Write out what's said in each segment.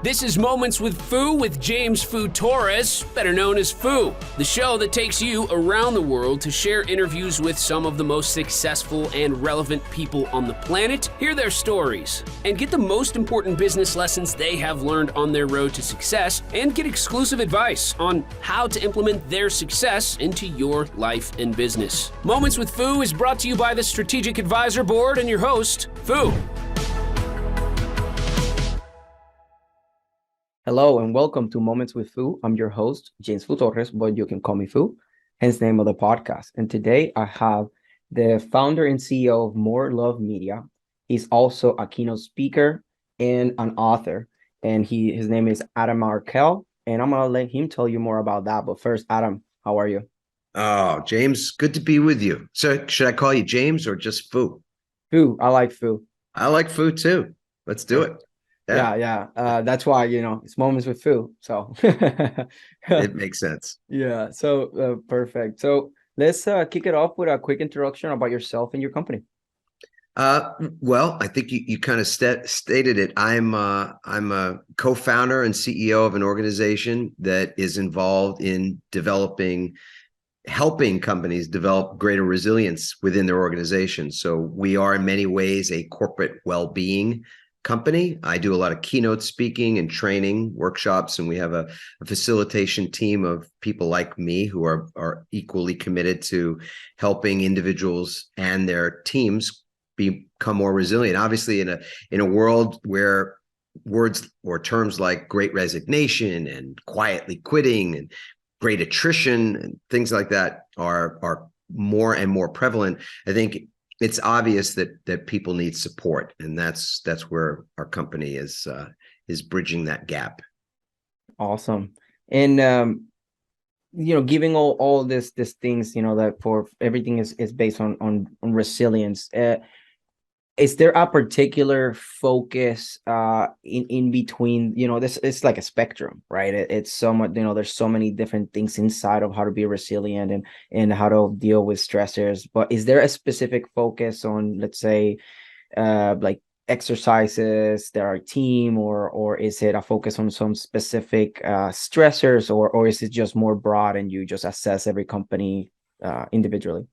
This is Moments with Foo with James Foo Torres, better known as Foo, the show that takes you around the world to share interviews with some of the most successful and relevant people on the planet, hear their stories, and get the most important business lessons they have learned on their road to success, and get exclusive advice on how to implement their success into your life and business. Moments with Foo is brought to you by the Strategic Advisor Board and your host, Foo. Hello and welcome to Moments with Foo. I'm your host, James Foo Torres, but you can call me Foo, hence the name of the podcast. And today I have the founder and CEO of More Love Media. He's also a keynote speaker and an author. And his name is Adam Markel. And I'm going to let him tell you more about that. But first, Adam, how are you? Oh, James, good to be with you. So should I call you James or just Foo? Foo. I like Foo. I like Foo too. Let's do it. Yeah. That's why, it's Moments with Foo. So it makes sense. Yeah. So perfect. So let's kick it off with a quick introduction about yourself and your company. Well, I think you kind of stated it. I'm a co-founder and CEO of an organization that is involved in helping companies develop greater resilience within their organization. So we are in many ways a corporate well-being company. I do a lot of keynote speaking and training workshops, and we have a facilitation team of people like me who are equally committed to helping individuals and their teams become more resilient. Obviously, in a world where words or terms like great resignation and quietly quitting and great attrition and things like that are more and more prevalent, I think it's obvious that people need support, and that's where our company is bridging that gap. Awesome. And giving all this things, that for everything is based on resilience. Is there a particular focus in between? This it's like a spectrum, right? It's so much, there's so many different things inside of how to be resilient and how to deal with stressors. But is there a specific focus on, let's say, like exercises that are team, or is it a focus on some specific stressors, or is it just more broad and you just assess every company individually?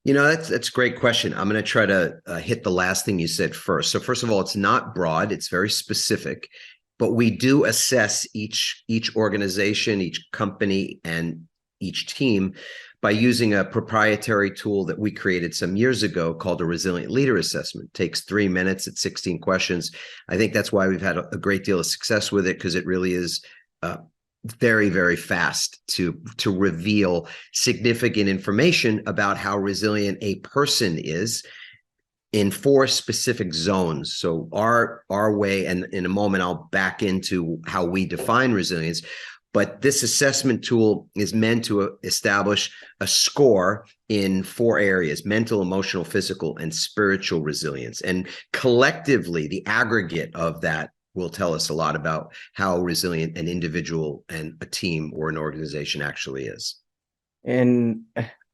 That's a great question. I'm going to try to hit the last thing you said first. So first of all, it's not broad, it's very specific, but we do assess each organization, each company, and each team by using a proprietary tool that we created some years ago called a Resilient Leader Assessment. It takes 3 minutes, it's 16 questions. I think that's why we've had a great deal of success with it, because it really is very, very fast to reveal significant information about how resilient a person is in 4 specific zones. So our way, and in a moment I'll back into how we define resilience, but this assessment tool is meant to establish a score in 4 areas: mental, emotional, physical, and spiritual resilience. And collectively, the aggregate of that will tell us a lot about how resilient an individual and a team or an organization actually is. And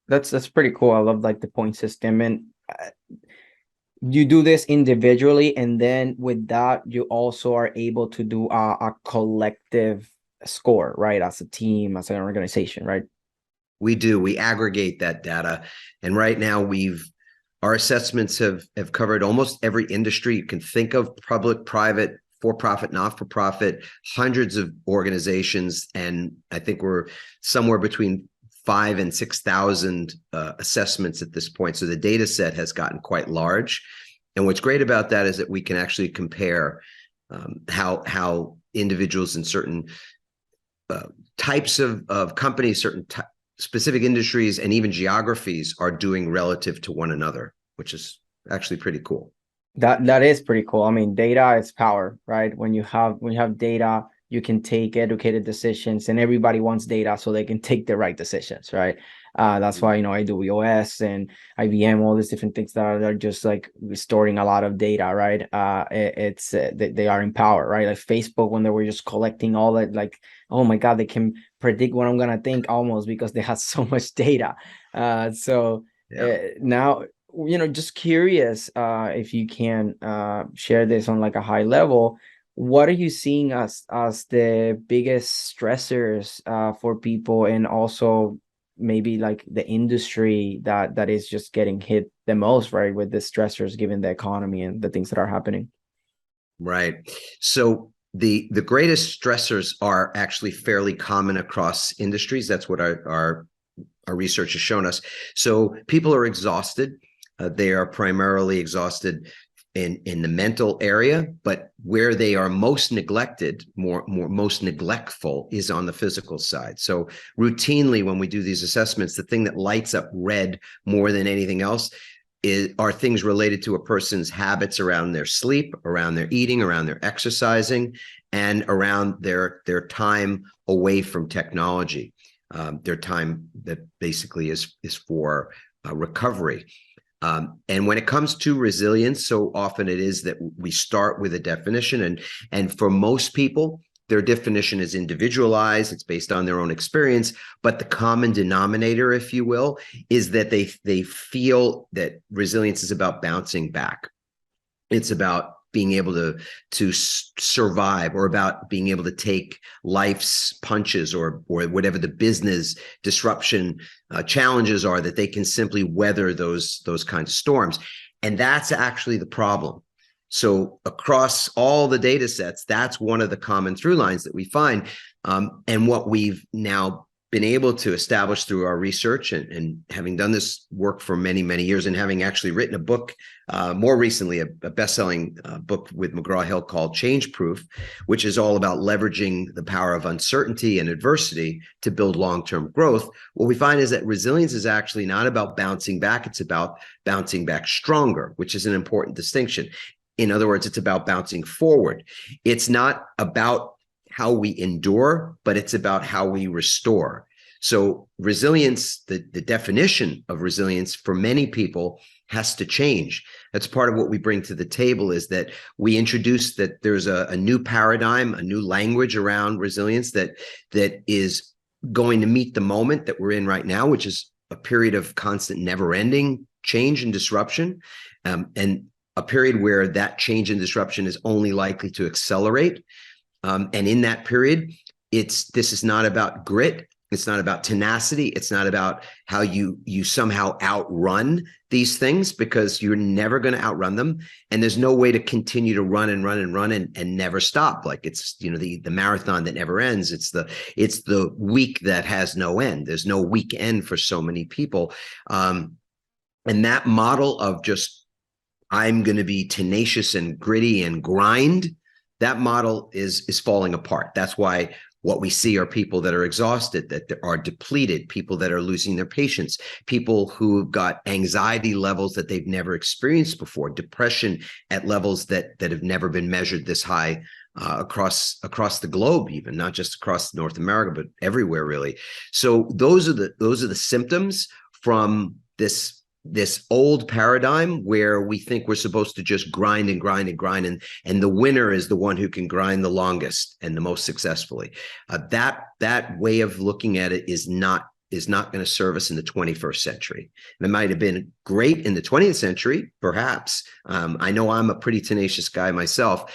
that's pretty cool. I love the point system. And you do this individually, and then with that, you also are able to do a collective score, right? As a team, as an organization, right? We do. We aggregate that data. And right now our assessments have covered almost every industry you can think of: public, private, for-profit, not-for-profit, hundreds of organizations. And I think we're somewhere between 5,000 and 6,000 assessments at this point. So the data set has gotten quite large. And what's great about that is that we can actually compare how individuals in certain types of companies, certain specific industries, and even geographies are doing relative to one another, which is actually pretty cool. That is pretty cool. I mean, data is power, right? When you have data, you can take educated decisions, and everybody wants data so they can take the right decisions, right? That's why AWS and IBM, all these different things that are just like storing a lot of data, right? They are in power, right? Like Facebook, when they were just collecting all that, like, oh my God, they can predict what I'm gonna think almost, because they have so much data. Now, just curious if you can share this on like a high level. what are you seeing as the biggest stressors for people, and also maybe like the industry that is just getting hit the most, right, with the stressors given the economy and the things that are happening? Right. So the greatest stressors are actually fairly common across industries. That's what our research has shown us. So people are exhausted. They are primarily exhausted in the mental area, but where they are most neglected, most neglectful, is on the physical side. So routinely, when we do these assessments, the thing that lights up red more than anything else are things related to a person's habits around their sleep, around their eating, around their exercising, and around their time away from technology. Their time that basically is for recovery. And when it comes to resilience, so often it is that we start with a definition, and for most people, their definition is individualized. It's based on their own experience, but the common denominator, if you will, is that they feel that resilience is about bouncing back. It's about being able to survive, or about being able to take life's punches, or whatever the business disruption challenges are, that they can simply weather those kinds of storms. And that's actually the problem. So across all the data sets, that's one of the common through lines that we find. And what we've now been able to establish through our research, and having done this work for many, many years, and having actually written a book more recently, a best-selling book with McGraw-Hill called Change Proof, which is all about leveraging the power of uncertainty and adversity to build long-term growth. What we find is that resilience is actually not about bouncing back. It's about bouncing back stronger, which is an important distinction. In other words, it's about bouncing forward. It's not about how we endure, but it's about how we restore. So resilience, the definition of resilience for many people has to change. That's part of what we bring to the table, is that we introduce that there's a new paradigm, a new language around resilience that is going to meet the moment that we're in right now, which is a period of constant, never-ending change and disruption, and a period where that change and disruption is only likely to accelerate. And in that period, this is not about grit. It's not about tenacity. It's not about how you somehow outrun these things, because you're never going to outrun them. And there's no way to continue to run and never stop. Like, it's, the marathon that never ends. It's the week that has no end. There's no weekend for so many people. And that model of just, I'm going to be tenacious and gritty and grind, that model is falling apart. That's why what we see are people that are exhausted, that are depleted, people that are losing their patience, people who've got anxiety levels that they've never experienced before, depression at levels that have never been measured this high across the globe, even not just across North America, but everywhere, really. So those are the symptoms from this old paradigm where we think we're supposed to just grind and grind and grind, and the winner is the one who can grind the longest and the most successfully. That way of looking at it is not going to serve us in the 21st century. And it might have been great in the 20th century, perhaps. I know I'm a pretty tenacious guy myself.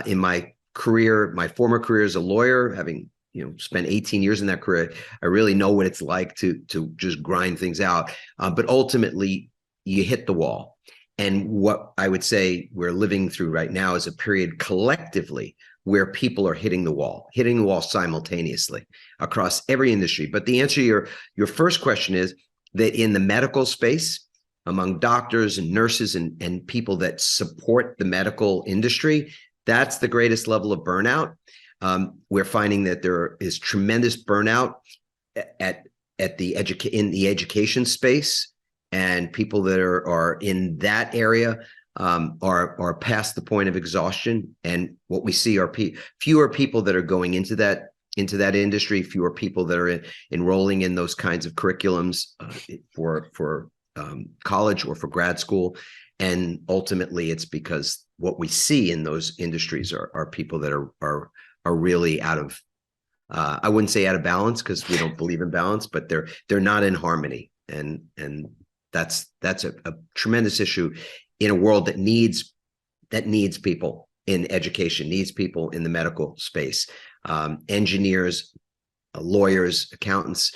In my career, my former career as a lawyer, having spent 18 years in that career, I really know what it's like to just grind things out. But ultimately, you hit the wall. And what I would say we're living through right now is a period collectively where people are hitting the wall simultaneously across every industry. But the answer to your first question is that in the medical space, among doctors and nurses and people that support the medical industry, that's the greatest level of burnout. We're finding that there is tremendous burnout in the education space, and people that are in that area are past the point of exhaustion. And what we see are fewer people that are going into that industry, fewer people that are enrolling in those kinds of curriculums for college or for grad school. And ultimately, it's because what we see in those industries are people that are really out of, I wouldn't say out of balance, because we don't believe in balance, but they're not in harmony. And that's a tremendous issue in a world that needs people in education, needs people in the medical space. Engineers, lawyers, accountants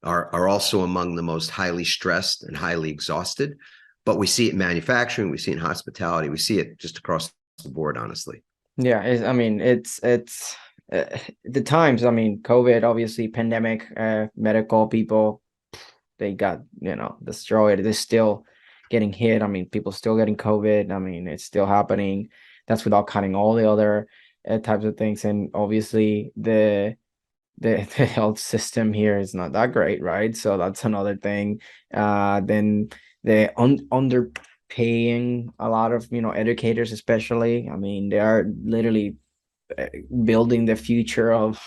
are also among the most highly stressed and highly exhausted. But we see it in manufacturing, we see it in hospitality, we see it just across the board, honestly. Yeah, I mean, it's the times. I mean, COVID, obviously, pandemic, medical people, they got, destroyed. They're still getting hit. I mean, people still getting COVID. I mean, it's still happening. That's without counting all the other types of things. And obviously, the health system here is not that great, right? So that's another thing. Then the underpaying a lot of educators, especially. I mean, they are literally building the future of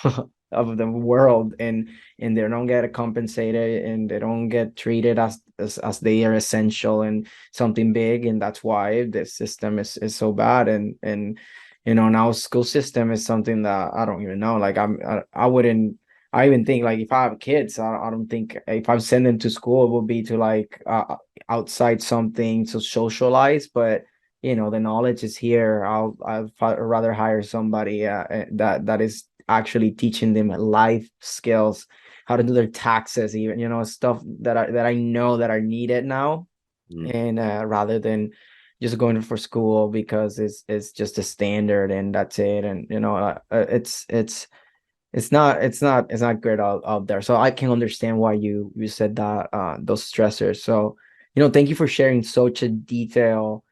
of the world, and they don't get compensated, and they don't get treated as they are essential and something big, and that's why the system is so bad. And now school system is something that I don't even know. Like I wouldn't. I even think, like, if I have kids, I don't think if I send them to school, it would be to like outside something to socialize. But the knowledge is here. I'd rather hire somebody that is actually teaching them life skills, how to do their taxes, even stuff that I know that are needed now, and rather than just going for school because it's just a standard and that's it. And it's not great out there. So I can understand why you said that, those stressors. So thank you for sharing such a detail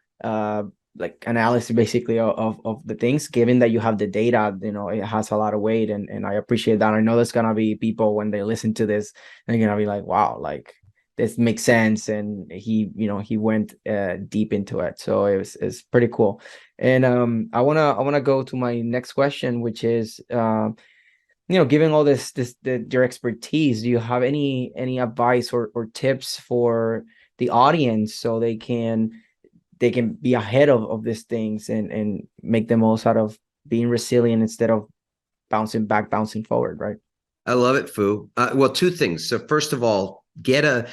like analysis basically of the things, given that you have the data. It has a lot of weight, and I appreciate that. I know there's gonna be people when they listen to this, they're gonna be like, wow, like this makes sense. And he went deep into it, so it's pretty cool. And I wanna go to my next question, which is given all your expertise, do you have any advice or tips for the audience so they can be ahead of these things and make the most out of being resilient instead of bouncing forward, right? I love it, Foo. Well, two things. So first of all, get a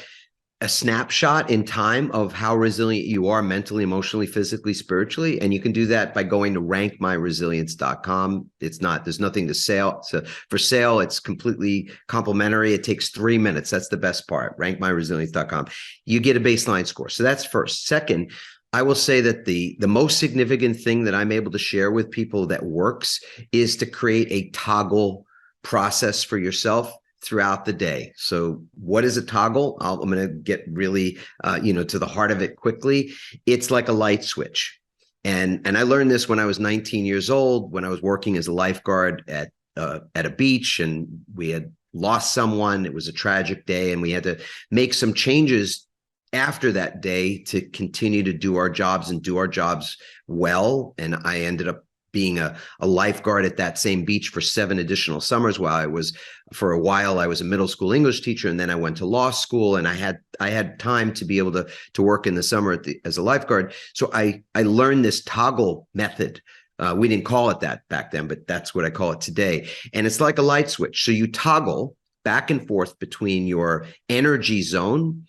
snapshot in time of how resilient you are mentally, emotionally, physically, spiritually. And you can do that by going to rankmyresilience.com. There's nothing to sale. So for sale, it's completely complimentary. It takes 3 minutes. That's the best part. Rankmyresilience.com. You get a baseline score. So that's first. Second, I will say that the most significant thing that I'm able to share with people that works is to create a toggle process for yourself throughout the day. So what is a toggle? I'm going to get really, to the heart of it quickly. It's like a light switch. And I learned this when I was 19 years old, when I was working as a lifeguard at a beach, and we had lost someone. It was a tragic day, and we had to make some changes after that day to continue to do our jobs and do our jobs well. And I ended up being a lifeguard at that same beach for 7 additional summers for a while I was a middle school English teacher, and then I went to law school, and I had time to be able to work in the summer as a lifeguard. So I learned this toggle method. We didn't call it that back then, but that's what I call it today. And it's like a light switch. So you toggle back and forth between your energy zone,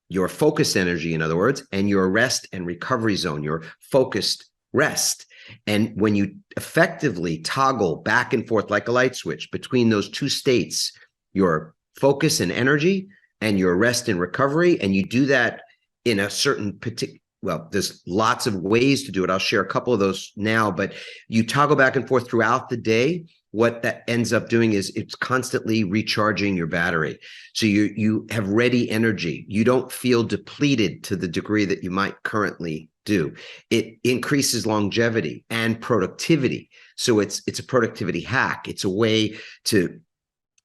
your focused energy, in other words, and your rest and recovery zone, your focused rest. And when you effectively toggle back and forth like a light switch between those two states, your focus and energy and your rest and recovery, and you do that in a certain particular, well, there's lots of ways to do it. I'll share a couple of those now, but you toggle back and forth throughout the day. What that ends up doing is it's constantly recharging your battery. So you have ready energy. You don't feel depleted to the degree that you might currently do. It increases longevity and productivity. So it's a productivity hack. It's a way to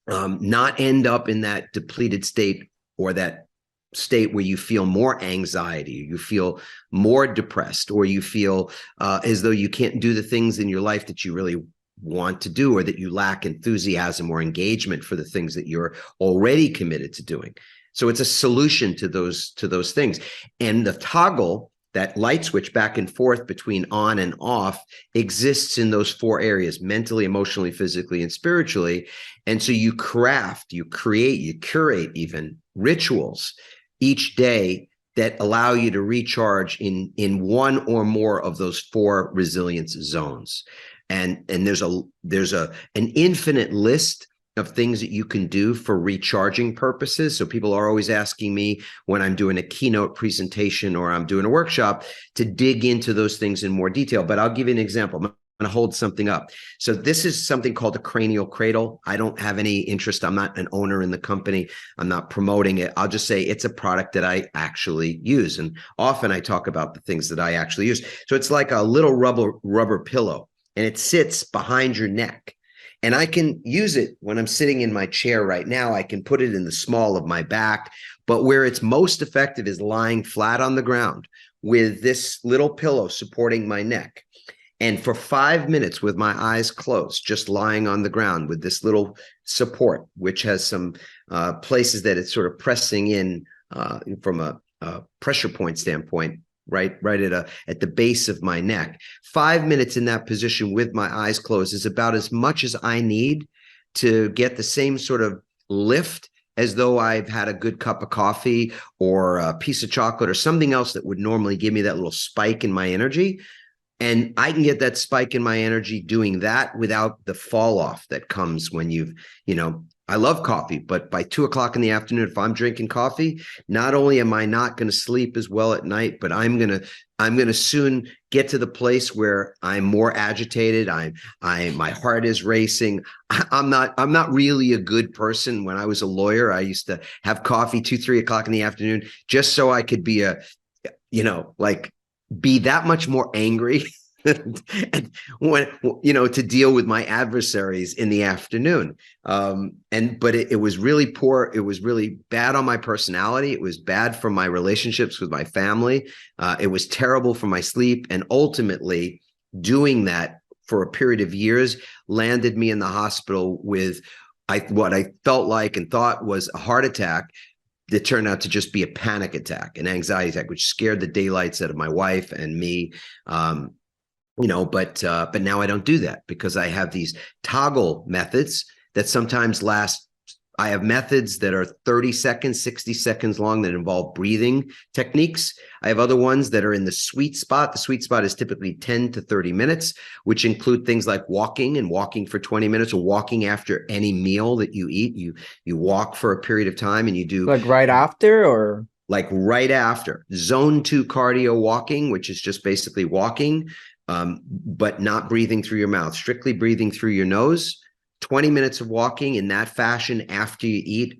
not end up in that depleted state, or that state where you feel more anxiety, you feel more depressed, or you feel as though you can't do the things in your life that you really want to do, or that you lack enthusiasm or engagement for the things that you're already committed to doing. So it's a solution to those things. And the toggle, that light switch back and forth between on and off, exists in those 4 areas: mentally, emotionally, physically, and spiritually. And so you craft, you create, you curate even rituals each day that allow you to recharge in one or more of those 4 resilience zones. And there's an infinite list of things that you can do for recharging purposes. So people are always asking me when I'm doing a keynote presentation or I'm doing a workshop to dig into those things in more detail. But I'll give you an example. I'm going to hold something up. So this is something called a cranial cradle. I don't have any interest. I'm not an owner in the company. I'm not promoting it. I'll just say it's a product that I actually use. And often I talk about the things that I actually use. So it's like a little rubber pillow, and it sits behind your neck. And I can use it when I'm sitting in my chair right now. I can put it in the small of my back, but where it's most effective is lying flat on the ground with this little pillow supporting my neck. And for 5 minutes with my eyes closed, just lying on the ground with this little support, which has some places that it's sort of pressing in from a pressure point standpoint, right at the base of my neck. 5 minutes in that position with my eyes closed is about as much as I need to get the same sort of lift as though I've had a good cup of coffee or a piece of chocolate or something else that would normally give me that little spike in my energy. And I can get that spike in my energy doing that without the fall off that comes when I love coffee, but by 2 o'clock in the afternoon, if I'm drinking coffee, not only am I not going to sleep as well at night, but I'm going to soon get to the place where I'm more agitated. My heart is racing. I'm not really a good person. When I was a lawyer, I used to have coffee 2, 3 o'clock in the afternoon just so I could be be that much more angry and when to deal with my adversaries in the afternoon. But it was really poor. It was really bad on my personality. It was bad for my relationships with my family. It was terrible for my sleep. And ultimately doing that for a period of years landed me in the hospital with what I felt like and thought was a heart attack that turned out to just be a panic attack, an anxiety attack, which scared the daylights out of my wife and me. But now I don't do that because I have these toggle methods that sometimes last. I have methods that are 30 seconds, 60 seconds long that involve breathing techniques. I have other ones that are in the sweet spot. The sweet spot is typically 10 to 30 minutes, which include things like walking for 20 minutes or walking after any meal that you eat. You walk for a period of time and you do like right after or like right after. Zone 2 cardio walking, which is just basically walking, but not breathing through your mouth, strictly breathing through your nose. 20 minutes of walking in that fashion after you eat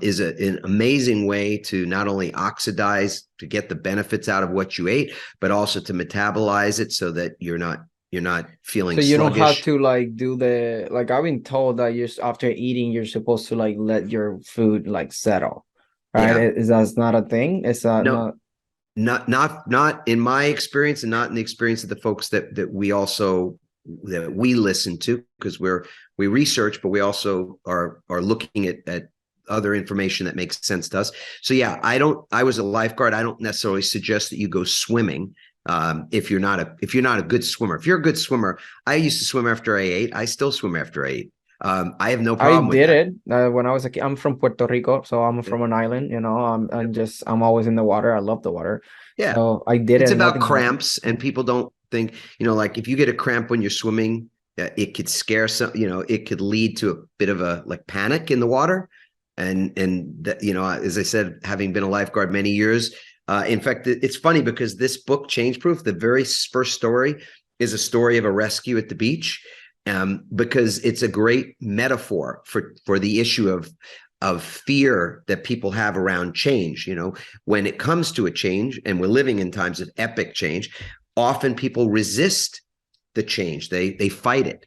is an amazing way to not only oxidize, to get the benefits out of what you ate, but also to metabolize it so that you're not feeling so you sluggish. don't have to do I've been told that after eating you're supposed to let your food settle, right? Yeah. Is that not a thing? It's no, not in my experience, and not in the experience of the folks that we listen to, because we research, but we also are looking at other information that makes sense to us. So yeah, I was a lifeguard. I don't necessarily suggest that you go swimming if you're not a good swimmer. If you're a good swimmer, I used to swim after I ate. I still swim after I eat. I have no problem with that. I did it when I was a kid. I'm from Puerto Rico, so I'm from an island, I'm always in the water. I love the water. Yeah. So I did it. It's about cramps, and people don't think, if you get a cramp when you're swimming, it could scare some, it could lead to a bit of a panic in the water. And that, as I said, having been a lifeguard many years, in fact, it's funny because this book, Change Proof, the very first story is a story of a rescue at the beach, because it's a great metaphor for the issue of fear that people have around change. When it comes to a change, and we're living in times of epic change, often people resist the change. They fight it.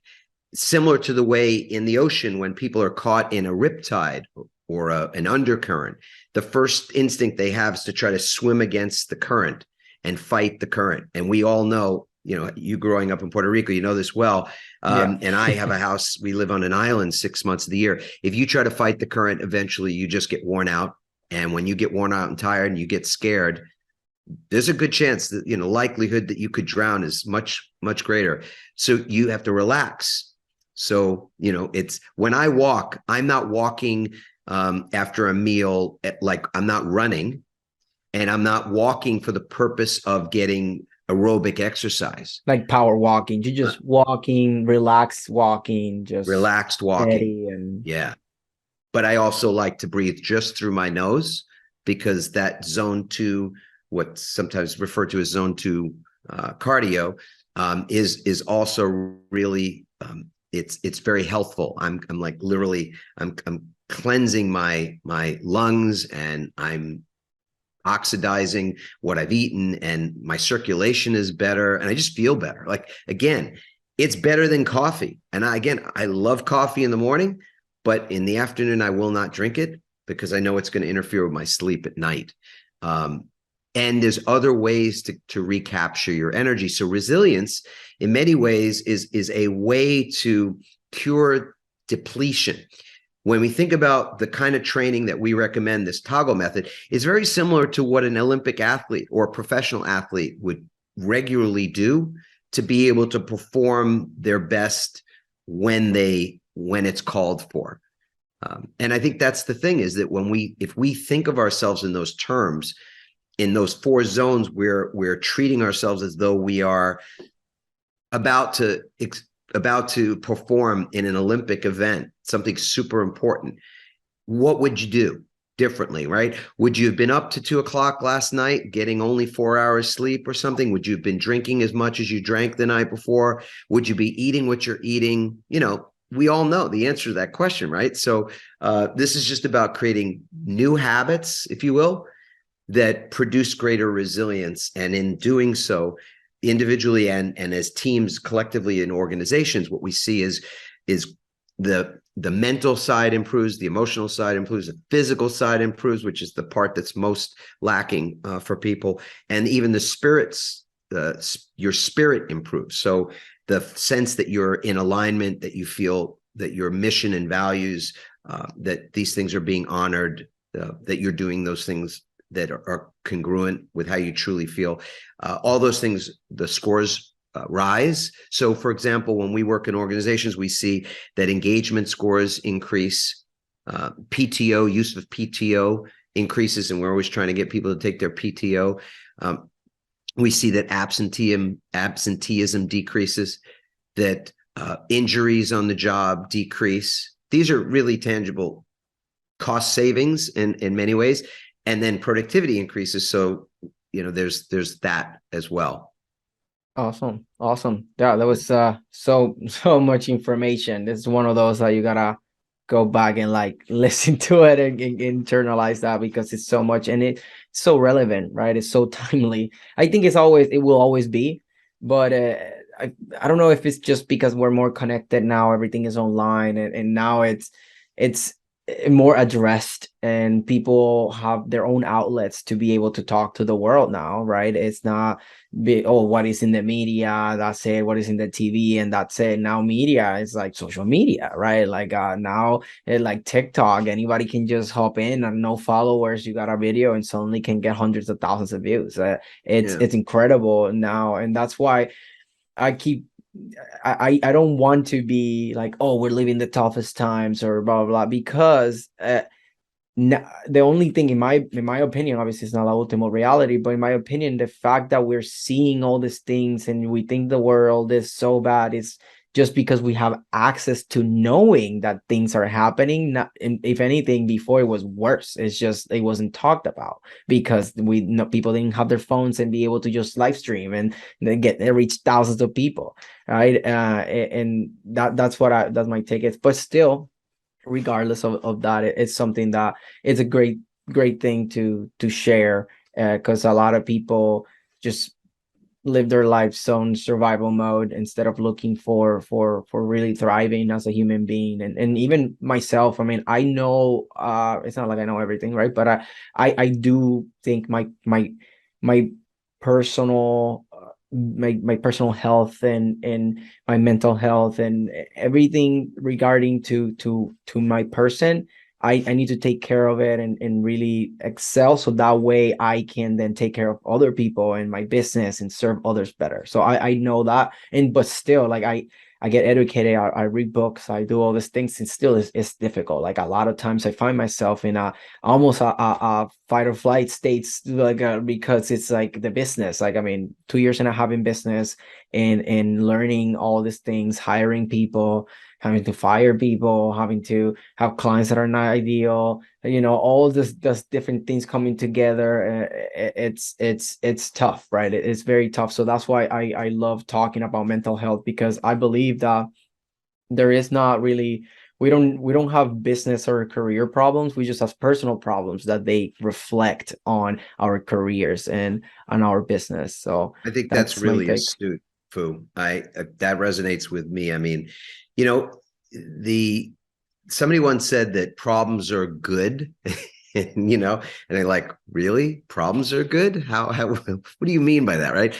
Similar to the way in the ocean, when people are caught in a riptide or an undercurrent, the first instinct they have is to try to swim against the current and fight the current. And we all know, you growing up in Puerto Rico, you know this well. And I have a house, we live on an island 6 months of the year. If you try to fight the current, eventually you just get worn out. And when you get worn out and tired and you get scared, there's a good chance that, likelihood that you could drown is much, much greater. So you have to relax. So, it's when I walk, I'm not walking after a meal I'm not running. And I'm not walking for the purpose of getting aerobic exercise. Like power walking, you're just walking, relaxed walking, just Relaxed walking. steady and Yeah. But I also like to breathe just through my nose, because that zone 2, what's sometimes referred to as zone 2 cardio, is also really it's very healthful. I'm like literally I'm cleansing my lungs, and I'm oxidizing what I've eaten, and my circulation is better, and I just feel better. Like, again, it's better than coffee. And I love coffee in the morning, but in the afternoon, I will not drink it, because I know it's going to interfere with my sleep at night. And there's other ways to recapture your energy. So resilience, in many ways, is a way to cure depletion. When we think about the kind of training that we recommend, this toggle method is very similar to what an Olympic athlete or a professional athlete would regularly do to be able to perform their best when it's called for. And I think that's the thing, is that if we think of ourselves in those terms, in those 4 zones, we're treating ourselves as though we are about to perform in an Olympic event, something super important. What would you do differently, right? Would you have been up to 2:00 last night, getting only 4 hours sleep or something? Would you have been drinking as much as you drank the night before? Would you be eating what you're eating? We all know the answer to that question, right? So this is just about creating new habits, if you will, that produce greater resilience. And in doing so, individually and as teams, collectively in organizations, what we see is the mental side improves, the emotional side improves, the physical side improves, which is the part that's most lacking for people, and even the spirits. Your spirit improves. So the sense that you're in alignment, that you feel that your mission and values, that these things are being honored, that you're doing those things that are congruent with how you truly feel. All those things, the scores rise. So, for example, when we work in organizations, we see that engagement scores increase, PTO, use of PTO increases, and we're always trying to get people to take their PTO. We see that absenteeism decreases, that injuries on the job decrease. These are really tangible cost savings in many ways. And then productivity increases. So, there's that as well. Awesome. Yeah, that was so much information. This is one of those that you gotta go back and like listen to it and internalize that, because it's so much, and it's so relevant, right? It's so timely. I think it will always be, but I don't know if it's just because we're more connected now, everything is online, and now it's more addressed, and people have their own outlets to be able to talk to the world now, right? It's not what is in the media, that's it, what is in the TV, and that's it. Now media is like social media, right? Like now like TikTok, anybody can just hop in and no followers, you got a video and suddenly can get hundreds of thousands of views. It's incredible now, and that's why I don't want to be like, oh, we're living the toughest times or blah blah blah, because the only thing in my opinion, obviously it's not the ultimate reality, but in my opinion, the fact that we're seeing all these things and we think the world is so bad is just because we have access to knowing that things are happening. If anything, before it was worse. It's just it wasn't talked about because people didn't have their phones and be able to just live stream and then reach thousands of people, right? And that's my take. It, but still, regardless of that, it's something that it's a great thing to share, because a lot of people just live their lives on survival mode instead of looking for really thriving as a human being. And even myself, I mean, I know it's not like I know everything, right? But I do think my personal my personal health and my mental health and everything regarding to my person, I need to take care of it and really excel, so that way I can then take care of other people and my business and serve others better. So I know that, but still, like I get educated, I read books, I do all these things, and still it's difficult. Like a lot of times I find myself in almost a fight or flight states, like because it's like the business. Like, I mean, 2 years and a half in business, and learning all these things, hiring people, having to fire people, having to have clients that are not ideal, all this different things coming together. It's tough, right? It's very tough. So that's why I love talking about mental health, because I believe that there is not really, we don't have business or career problems. We just have personal problems that they reflect on our careers and on our business. So I think that's that's my really take. astute, Fu. That resonates with me. I mean, you know, the somebody once said that problems are good. And they're like, really? Problems are good? How what do you mean by that, right?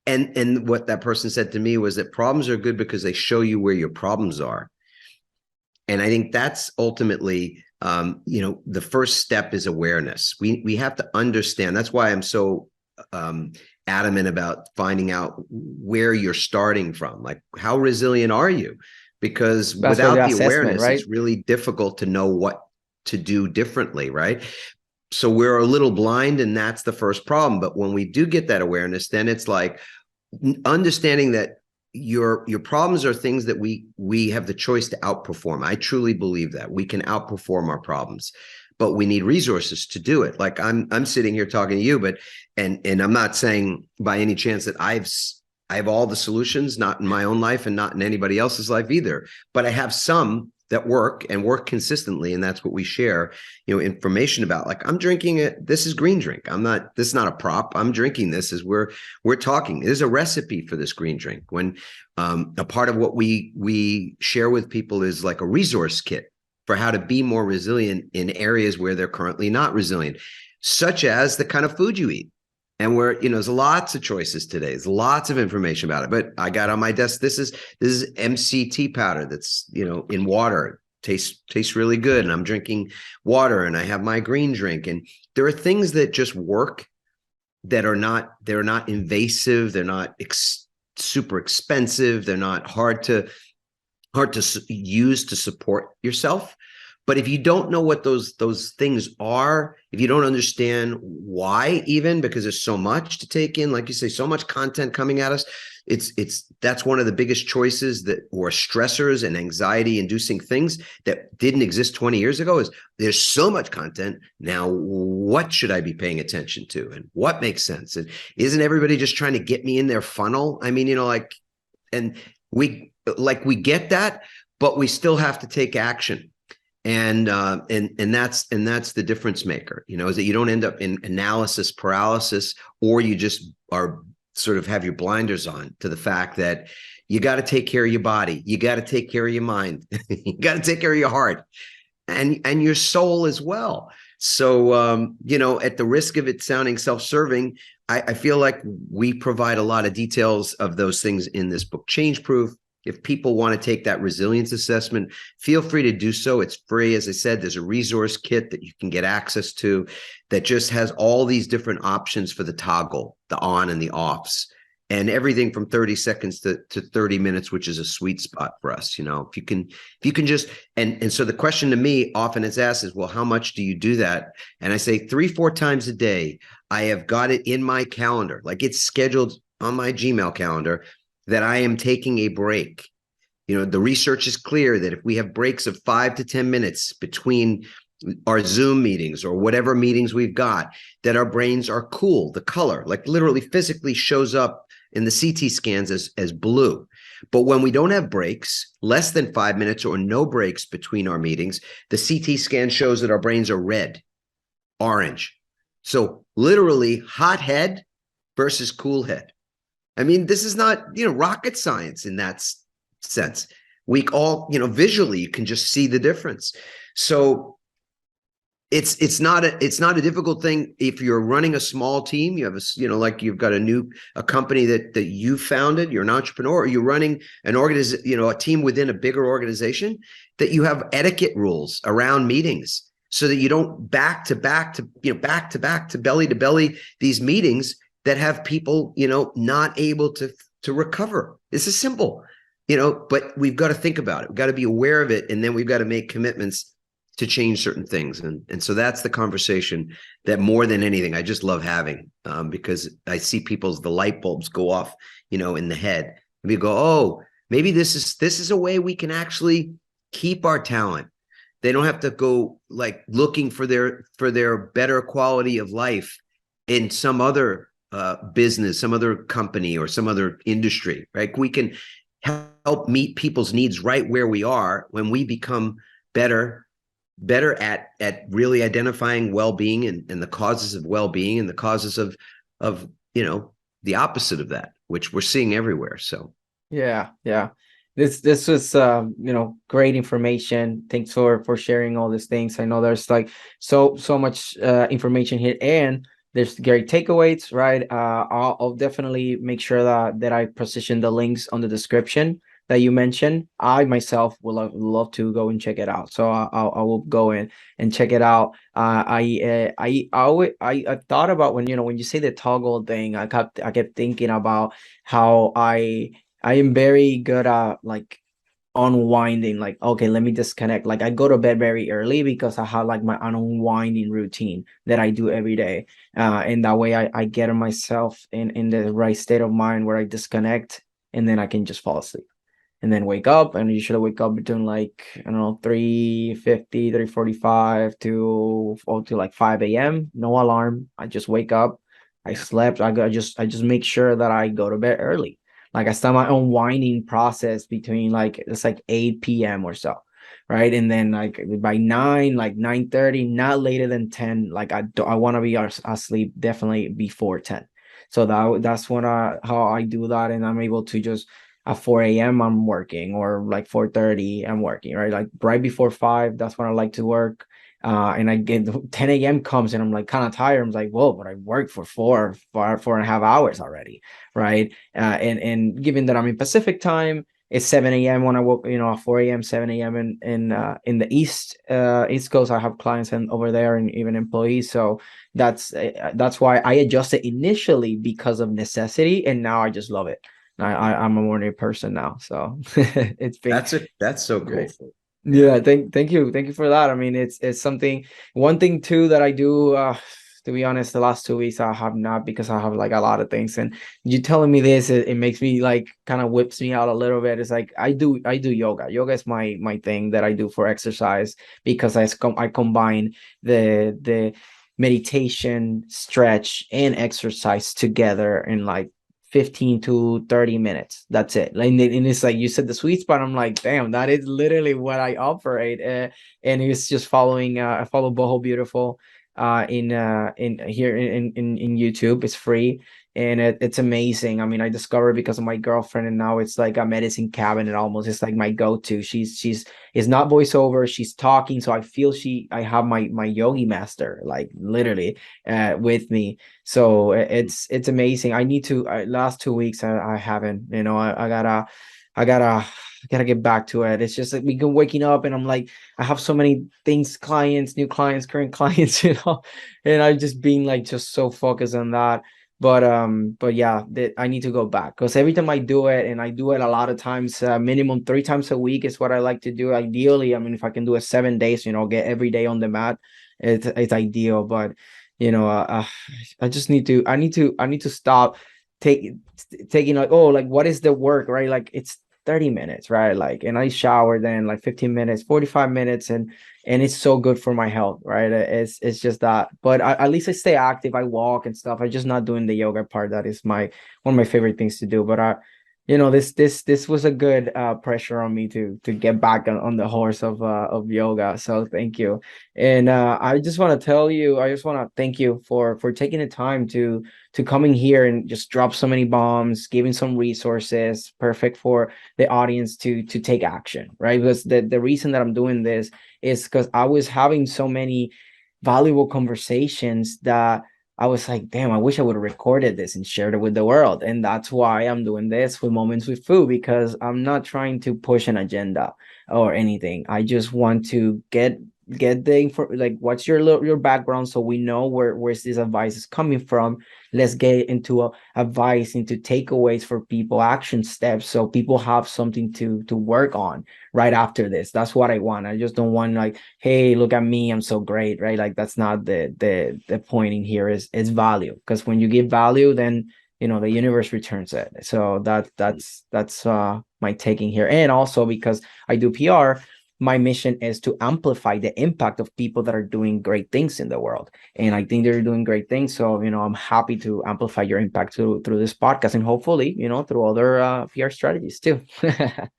And what that person said to me was that problems are good because they show you where your problems are. And I think that's ultimately, the first step is awareness. We have to understand. That's why I'm so adamant about finding out where you're starting from. Like, how resilient are you? Because That's where without the the assessment, awareness, right? it's really difficult to know what to do differently, right? So we're a little blind, and that's the first problem. But when we do get that awareness, then it's like understanding that your problems are things that we have the choice to outperform. I truly believe that we can outperform our problems, but we need resources to do it. Like I'm sitting here talking to you, but and I'm not saying by any chance that I have all the solutions, not in my own life and not in anybody else's life either, but I have some that work and work consistently. And that's what we share, information about. Like, I'm drinking it. This is green drink. This is not a prop. I'm drinking this as we're talking. There's a recipe for this green drink. When a part of what we share with people is like a resource kit for how to be more resilient in areas where they're currently not resilient, such as the kind of food you eat. And there's lots of choices today. There's lots of information about it. But I got on my desk, this is MCT powder that's, in water. Tastes really good. And I'm drinking water, and I have my green drink. And there are things that just work that they're not invasive. They're not super expensive. They're not hard to use to support yourself. But if you don't know what those things are, if you don't understand why, even because there's so much to take in, like you say, so much content coming at us, that's one of the biggest choices or stressors and anxiety inducing things that didn't exist 20 years ago. Is there's so much content now. What should I be paying attention to, and what makes sense? And isn't everybody just trying to get me in their funnel? I mean, and we get that, but we still have to take action. And that's the difference maker, is that you don't end up in analysis paralysis, or you just are sort of have your blinders on to the fact that you got to take care of your body, you got to take care of your mind, you got to take care of your heart and your soul as well. So, at the risk of it sounding self-serving, I feel like we provide a lot of details of those things in this book, Change Proof. If people want to take that resilience assessment, feel free to do so. It's free. As I said, there's a resource kit that you can get access to that just has all these different options for the toggle, the on and the offs, and everything from 30 seconds to 30 minutes, which is a sweet spot for us. If you can just, and so the question to me often is asked is, well, how much do you do that? And I say 3-4 times a day. I have got it in my calendar, like it's scheduled on my Gmail calendar, that I am taking a break. The research is clear that if we have breaks of 5 to 10 minutes between our Zoom meetings or whatever meetings we've got, that our brains are cool. The color, like literally physically shows up in the CT scans as blue. But when we don't have breaks, less than 5 minutes or no breaks between our meetings, the CT scan shows that our brains are red, orange. So literally hot head versus cool head. I mean, this is not, rocket science in that sense. We all, visually, you can just see the difference. So it's not a difficult thing. If you're running a small team, you have like you've got a company that you founded, you're an entrepreneur, or you're running an a team within a bigger organization, that you have etiquette rules around meetings so that you don't back to back to belly to belly these meetings that have people, not able to recover. This is simple. but we've got to think about it. We've got to be aware of it. And then we've got to make commitments to change certain things. And so that's the conversation that more than anything, I just love having, because I see the light bulbs go off, in the head. And we go, oh, maybe this is a way we can actually keep our talent. They don't have to go like looking for their better quality of life in some other business, some other company, or some other industry, right? We can help meet people's needs right where we are when we become better at really identifying well-being and the causes of well-being and the causes of the opposite of that, which we're seeing everywhere. So yeah. This was great information. Thanks for sharing all these things. I know there's like so much information here, and there's great takeaways, right? I'll definitely make sure that I position the links on the description that you mentioned. I myself will love to go and check it out. So I will go in and check it out. I thought about when you say the toggle thing, I kept thinking about how I am very good at like unwinding, like, okay, let me disconnect. Like I go to bed very early because I have like my unwinding routine that I do every day. And that way I get myself in the right state of mind where I disconnect, and then I can just fall asleep and then wake up. And usually wake up between like, I don't know, 3:50, 3:45 to like 5 a.m. No alarm. I just wake up. I slept. I just make sure that I go to bed early. Like I start my unwinding process between like, it's like 8 p.m. or so. Right. And then like by 9:30, not later than 10, like I want to be asleep definitely before 10. So that's how I do that. And I'm able to just at 4 a.m. I'm working, or like 4:30 I'm working, right? Like right before 5, that's when I like to work. And I get 10 a.m. comes and I'm like kind of tired. I'm like, whoa, but I worked for 4.5 hours already, right? And given that I'm in Pacific time, it's 7 a.m. when I woke, at 4 a.m., 7 a.m. in the East Coast. I have clients over there and even employees. So that's why I adjusted initially because of necessity, and now I just love it. I'm a morning person now, so it's been that's so great. cool. Yeah, thank you for that. I mean, it's something. One thing too that I do, to be honest, the last 2 weeks I have not, because I have like a lot of things. And you telling me this, it makes me like kind of whips me out a little bit. It's like I do yoga. Yoga is my thing that I do for exercise, because I combine the meditation, stretch, and exercise together in like 15 to 30 minutes. That's it. And it's like you said, the sweet spot. I'm like, damn, that is literally what I operate. And it's just following. I follow Boho Beautiful in here in YouTube. It's free, and it's amazing. I mean, I discovered because of my girlfriend, and now it's like a medicine cabinet almost. It's like my go-to. She's it's not voiceover. She's talking, so I feel I have my yogi master like literally with me. So it's amazing. I need to last 2 weeks I haven't, I gotta get back to it. It's just like we go waking up and I'm like, I have so many things, new clients, current clients, and I've just been like just so focused on that. But yeah, I need to go back, because every time I do it, and I do it a lot of times, minimum 3 times a week is what I like to do. Ideally, I mean, if I can do it 7 days, get every day on the mat, it's ideal. But I just need to stop taking like, oh, like what is the work, right? Like it's 30 minutes, right? Like, and I shower then like 15 minutes, 45 minutes, and it's so good for my health, right? It's just that. But at least I stay active. I walk and stuff. I'm just not doing the yoga part. That is one of my favorite things to do. But this was a good pressure on me to get back on the horse of yoga. So thank you. And I just want to thank you for taking the time to coming here and just drop so many bombs, giving some resources, perfect for the audience to take action, right? Because the reason that I'm doing this is because I was having so many valuable conversations that I was like, damn, I wish I would have recorded this and shared it with the world. And that's why I'm doing this with Moments with Foo, because I'm not trying to push an agenda or anything. I just want to get, get the info, like what's your background, so we know where's this advice is coming from. Let's get into advice, into takeaways for people, action steps, so people have something to work on right after this. That's what I want. I just don't want like, hey, look at me, I'm so great, right? Like that's not the point in here. Is value, because when you give value, then the universe returns it. So that's my taking here. And also because I do PR, my mission is to amplify the impact of people that are doing great things in the world. And I think they're doing great things. So, I'm happy to amplify your impact through this podcast, and hopefully, through other PR strategies too. I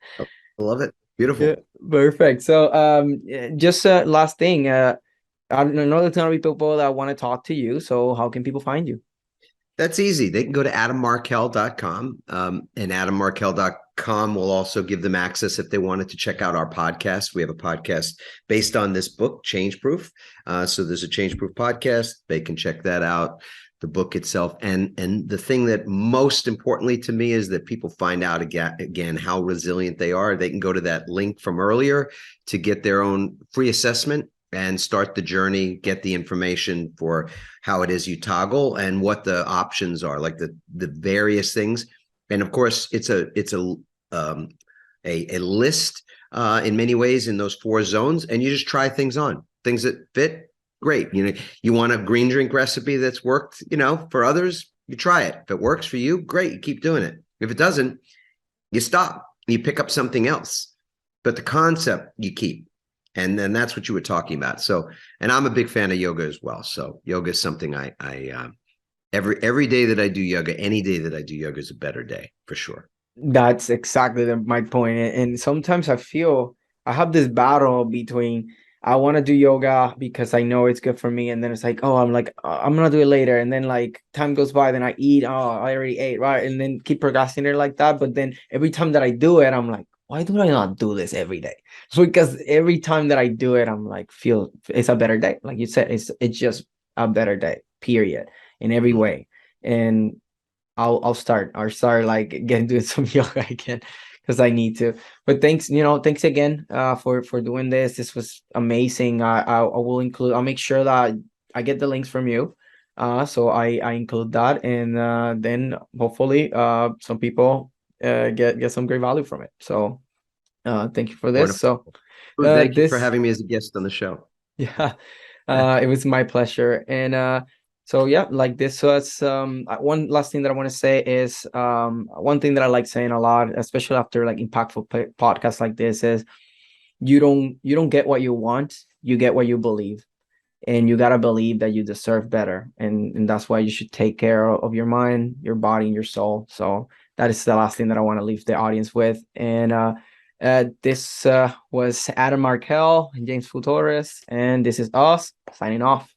love it. Beautiful. Yeah, perfect. So just last thing, I know there's going to be people that want to talk to you. So how can people find you? That's easy. They can go to adammarkel.com, and adammarkel.com will also give them access if they wanted to check out our podcast. We have a podcast based on this book, Change Proof. So there's a Change Proof podcast. They can check that out, the book itself. And the thing that most importantly to me is that people find out again how resilient they are. They can go to that link from earlier to get their own free assessment and start the journey, get the information for how it is you toggle and what the options are, like the various things. And of course, it's a list in many ways in those 4 zones, and you just try things on, things that fit. Great. You want a green drink recipe that's worked, for others, you try it. If it works for you, great. You keep doing it. If it doesn't, you stop. You pick up something else. But the concept you keep. And then that's what you were talking about. So, and I'm a big fan of yoga as well. So yoga is something I every day that I do yoga, any day that I do yoga is a better day for sure. That's exactly my point. And sometimes I feel I have this battle between I want to do yoga because I know it's good for me. And then it's like, oh, I'm going to do it later. And then like time goes by, then I eat. Oh, I already ate. Right. And then keep procrastinating like that. But then every time that I do it, I'm like, why do I not do this every day? So because every time that I do it, I'm like, feel it's a better day. Like you said, it's just a better day, period, in every way. And I'll start like getting doing some yoga again because I need to. But thanks again for doing this. This was amazing. I'll make sure that I get the links from you. So I include that, and then hopefully some people get some great value from it. So thank you for this. Wonderful. So thank you for having me as a guest on the show. Yeah, it was my pleasure. And so yeah, like this was one last thing that I want to say is one thing that I like saying a lot, especially after like impactful podcasts like this, is you don't get what you want, you get what you believe. And you got to believe that you deserve better. And that's why you should take care of your mind, your body, and your soul. So that is the last thing that I want to leave the audience with. And this was Adam Markel and James Foo Torres. And this is us signing off.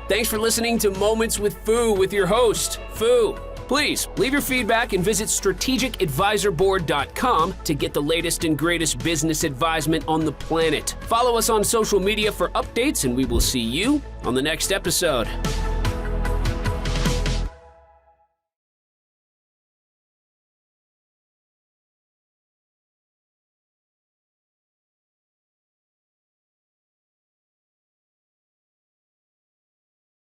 Thanks for listening to Moments with Foo with your host, Foo. Please leave your feedback and visit strategicadvisorboard.com to get the latest and greatest business advisement on the planet. Follow us on social media for updates, and we will see you on the next episode.